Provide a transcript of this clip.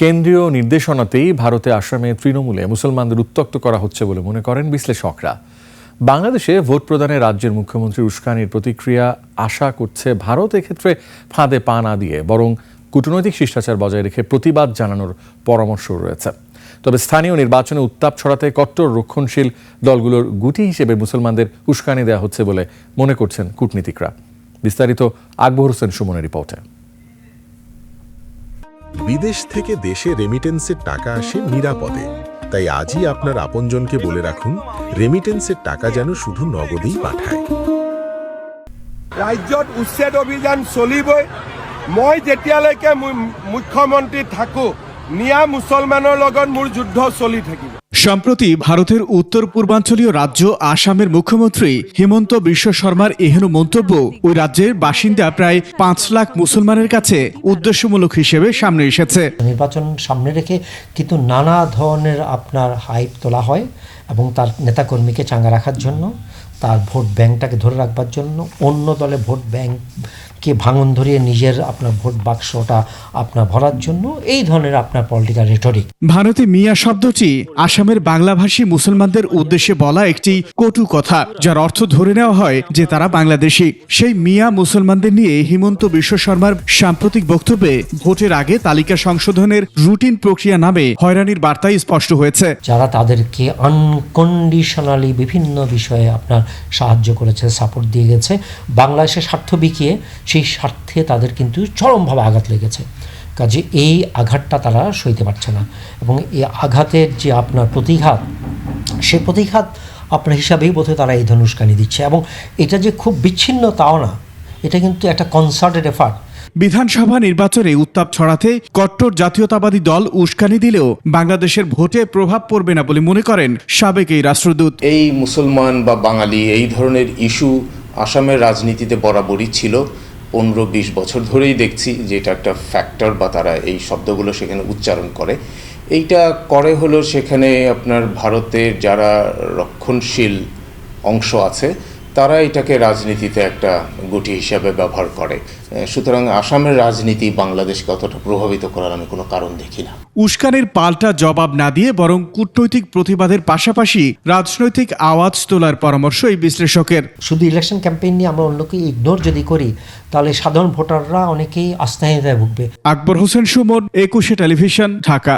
কেন্দ্রীয় নির্দেশনাতেই ভারতে আসামে তৃণমূলে মুসলমানদের উত্ত্যক্ত করা হচ্ছে বলে মনে করেন বিশ্লেষকরা। বাংলাদেশে ভোট প্রদানে রাজ্যের মুখ্যমন্ত্রী উস্কানির প্রতিক্রিয়া আশা করছে ভারত এক্ষেত্রে ফাঁদে পা না দিয়ে বরং কূটনৈতিক শিষ্টাচার বজায় রেখে প্রতিবাদ জানানোর পরামর্শ রয়েছে। তবে স্থানীয় নির্বাচনে উত্তাপ ছড়াতে কট্টর রক্ষণশীল দলগুলোর গুটি হিসেবে মুসলমানদের উস্কানি দেওয়া হচ্ছে বলে মনে করছেন কূটনীতিকরা। বিস্তারিত আকবর হোসেন সুমনের রিপোর্টে। বিদেশ থেকে দেশে রেমিটেন্সের টাকা আসে নিরাপদে, তাই আজই আপনার আপনজনকে বলে রাখুন রেমিটেন্সের টাকা যেন শুধু নগদেই পাঠায়। রাজ্যত উচ্ছেদ অভিযান চলিবই। মই যেতিয়ালৈকে মুখ্যমন্ত্রী থাকো নিয়া মুসলমানের লগত মোর যুদ্ধ চলি থাকিব। সম্প্রতি ভারতের উত্তর পূর্বাঞ্চলীয় রাজ্য আসামের মুখ্যমন্ত্রী হিমন্ত বিশ্ব শর্মার এহেন মন্তব্য ওই রাজ্যের বাসিন্দা প্রায় 5 লাখ মুসলমানের কাছে উদ্দেশ্যমূলক হিসেবে সামনে এসেছে। নির্বাচন সামনে রেখে কিন্তু নানা ধরনের আপনার হাইপ তোলা হয় এবং তার নেতাকর্মীকে চাঙ্গা রাখার জন্য, তার ভোট ব্যাংকটাকে ধরে রাখবার জন্য, অন্য দলে ভোট ব্যাংককে ভাঙন ধরিয়ে নিজের আপনার ভোট বাক্সটা আপনার ভরার জন্য এই ধরনের আপনার পলিটিক্যাল রেটরিক। ভারতে মিয়া শব্দটি আসামের বাংলাভাষী মুসলমানদের উদ্দেশ্যে বলা একটি কটু কথা, যার অর্থ ধরে নেওয়া হয় যে তারা বাংলাদেশী। সেই মিয়া মুসলমানদের নিয়ে হিমন্ত বিশ্ব শর্মার সাম্প্রতিক বক্তব্যে ভোটের আগে তালিকা সংশোধনের রুটিন প্রক্রিয়া নামে হয়রানির বার্তাই স্পষ্ট হয়েছে। যারা তাদেরকে আনকন্ডিশনালি বিভিন্ন বিষয়ে আপনার সাহায্য করেছে, সাপোর্ট দিয়ে গেছে, বাংলাদেশের স্বার্থ বিকিয়ে সেই স্বার্থে তাদের কিন্তু চরমভাবে আঘাত লেগেছে। কাজে এই আঘাতটা তারা সইতে পারছে না এবং এই আঘাতের যে আপনার প্রতিঘাত, সে প্রতিঘাত আপনার হিসাবেই বোধহয় তারা এই ধরনের উস্কানি দিচ্ছে। এবং এটা যে খুব বিচ্ছিন্ন তাও না, এটা কিন্তু একটা কনসার্টেড এফার্ট। বিধানসভা নির্বাচনে উত্তাপ ছড়াতে কট্টর জাতীয়তাবাদী দল উস্কানি দিলেও বাংলাদেশের ভোটে প্রভাব পড়বে না বলে মনে করেন সাবেক এই রাষ্ট্রদূত। এই মুসলমান বা বাঙালি এই ধরনের ইস্যু আসামের রাজনীতিতে বরাবরই ছিল। 15-20 বছর ধরেই দেখছি যে এটা একটা ফ্যাক্টর বা তারা এই শব্দগুলো সেখানে উচ্চারণ করে। এইটা করে হলো সেখানে আপনার ভারতের যারা রক্ষণশীল অংশ আছে তারা এটাকে রাজনীতিতে একটা গুটি হিসাবে ব্যবহার করে। সুতরাং আসামের রাজনীতি বাংলাদেশকে অতটা প্রভাবিত করার আমি কোনো কারণ দেখি না। উস্কানির পাল্টা জবাব না দিয়ে বরং কূটনৈতিক প্রতিবাদের পাশাপাশি রাজনৈতিক আওয়াজ তোলার পরামর্শ এই বিশ্লেষকের। শুধু ইলেকশন ক্যাম্পেইন নিয়ে আমরা অন্যকে ইগনোর যদি করি তাহলে সাধারণ ভোটাররা অনেকেই আস্থাহীনতায় ভুগবে। আকবর হোসেন সুমন, 21 টেলিভিশন, ঢাকা।